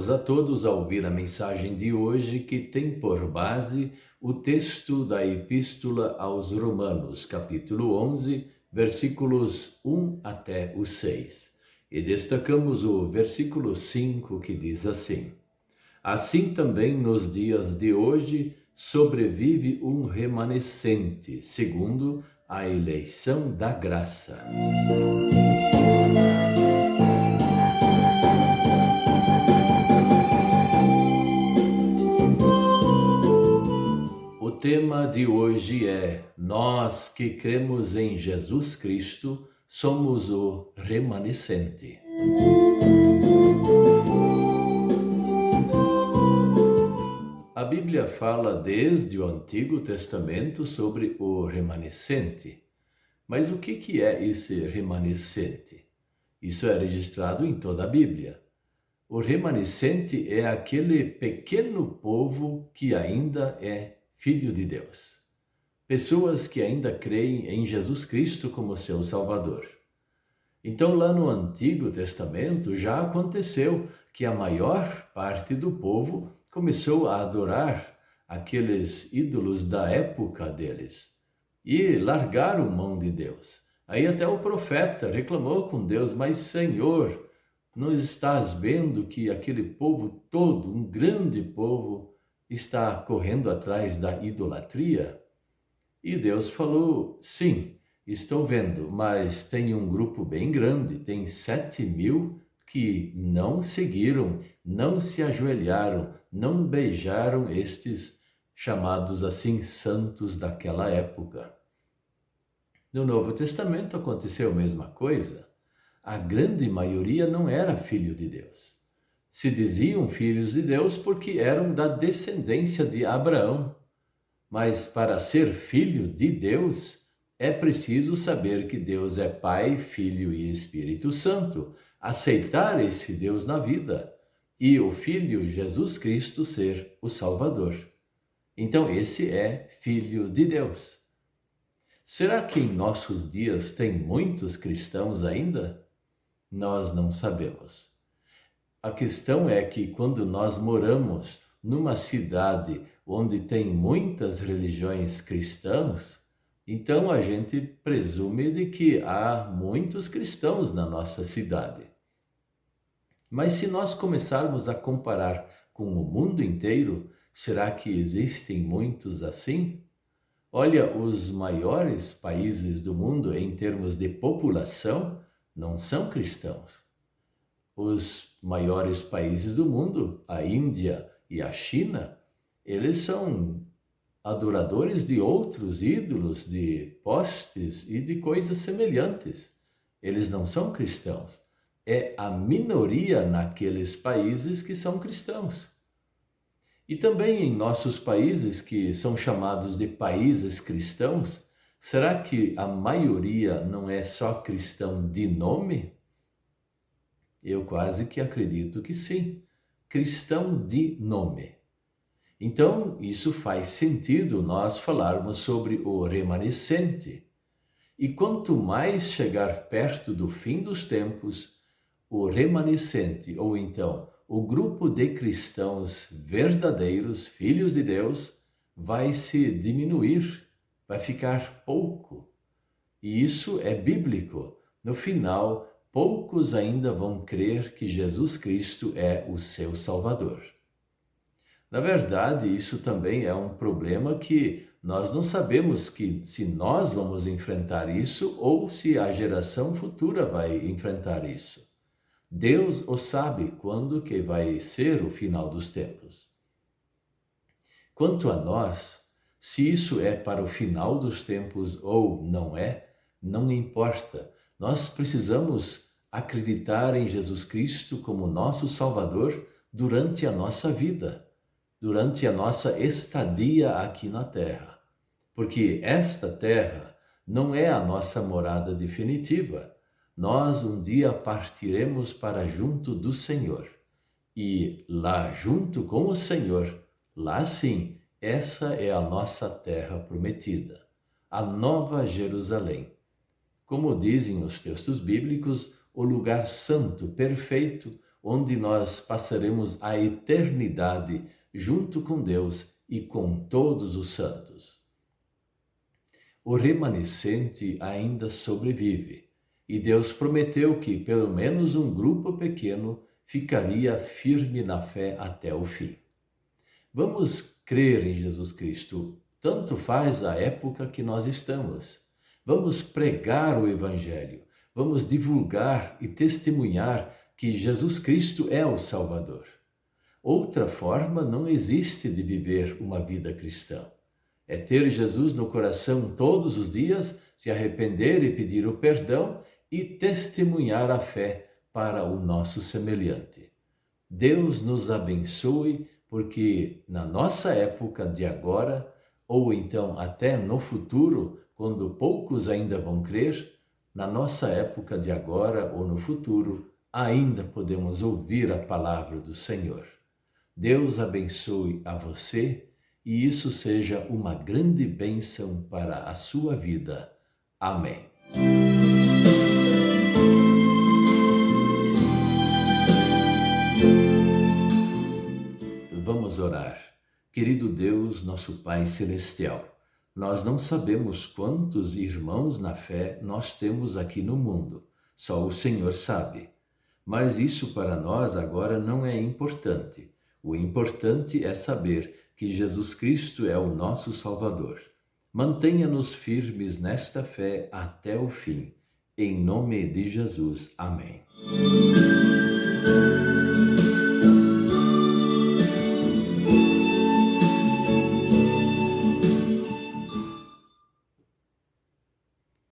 Convidamos a todos a ouvir a mensagem de hoje, que tem por base o texto da Epístola aos Romanos, capítulo 11, versículos 1 até o 6. E destacamos o versículo 5, que diz assim: Assim também nos dias de hoje sobrevive um remanescente, segundo a eleição da graça. O tema de hoje é: nós que cremos em Jesus Cristo somos o remanescente. A Bíblia fala desde o Antigo Testamento sobre o remanescente. Mas o que é esse remanescente? Isso é registrado em toda a Bíblia. O remanescente é aquele pequeno povo que ainda é filho de Deus. Pessoas que ainda creem em Jesus Cristo como seu Salvador. Então, lá no Antigo Testamento, já aconteceu que a maior parte do povo começou a adorar aqueles ídolos da época deles e largaram mão de Deus. Aí até o profeta reclamou com Deus: mas Senhor, não estás vendo que aquele povo todo, um grande povo, está correndo atrás da idolatria? E Deus falou: sim, estou vendo, mas tem um grupo bem grande, tem 7.000 que não seguiram, não se ajoelharam, não beijaram estes chamados assim santos daquela época. No Novo Testamento aconteceu a mesma coisa. A grande maioria não era filho de Deus. Se diziam filhos de Deus porque eram da descendência de Abraão. Mas para ser filho de Deus, é preciso saber que Deus é Pai, Filho e Espírito Santo, aceitar esse Deus na vida e o Filho Jesus Cristo ser o Salvador. Então esse é filho de Deus. Será que em nossos dias tem muitos cristãos ainda? Nós não sabemos. A questão é que quando nós moramos numa cidade onde tem muitas religiões cristãs, então a gente presume de que há muitos cristãos na nossa cidade. Mas se nós começarmos a comparar com o mundo inteiro, será que existem muitos assim? Olha, os maiores países do mundo em termos de população não são cristãos. Os maiores países do mundo, a Índia e a China, eles são adoradores de outros ídolos, de postes e de coisas semelhantes. Eles não são cristãos. É a minoria naqueles países que são cristãos. E também em nossos países, que são chamados de países cristãos, será que a maioria não é só cristão de nome? Eu quase que acredito que sim. Cristão de nome. Então, isso faz sentido nós falarmos sobre o remanescente. E quanto mais chegar perto do fim dos tempos, o remanescente, ou então o grupo de cristãos verdadeiros, filhos de Deus, vai se diminuir, vai ficar pouco. E isso é bíblico. No final, poucos ainda vão crer que Jesus Cristo é o seu Salvador. Na verdade, isso também é um problema que nós não sabemos se nós vamos enfrentar isso ou se a geração futura vai enfrentar isso. Deus o sabe quando que vai ser o final dos tempos. Quanto a nós, se isso é para o final dos tempos ou não é, não importa. Nós precisamos acreditar em Jesus Cristo como nosso Salvador durante a nossa vida, durante a nossa estadia aqui na Terra. Porque esta Terra não é a nossa morada definitiva. Nós um dia partiremos para junto do Senhor. E lá junto com o Senhor, lá sim, essa é a nossa terra prometida, a Nova Jerusalém. Como dizem os textos bíblicos, o lugar santo, perfeito, onde nós passaremos a eternidade junto com Deus e com todos os santos. O remanescente ainda sobrevive, e Deus prometeu que pelo menos um grupo pequeno ficaria firme na fé até o fim. Vamos crer em Jesus Cristo, tanto faz a época que nós estamos. Vamos pregar o Evangelho, vamos divulgar e testemunhar que Jesus Cristo é o Salvador. Outra forma não existe de viver uma vida cristã. É ter Jesus no coração todos os dias, se arrepender e pedir o perdão e testemunhar a fé para o nosso semelhante. Deus nos abençoe, porque na nossa época de agora, ou então até no futuro, quando poucos ainda vão crer, na nossa época de agora ou no futuro, ainda podemos ouvir a palavra do Senhor. Deus abençoe a você e isso seja uma grande bênção para a sua vida. Amém. Vamos orar. Querido Deus, nosso Pai Celestial, nós não sabemos quantos irmãos na fé nós temos aqui no mundo, só o Senhor sabe. Mas isso para nós agora não é importante. O importante é saber que Jesus Cristo é o nosso Salvador. Mantenha-nos firmes nesta fé até o fim. Em nome de Jesus. Amém.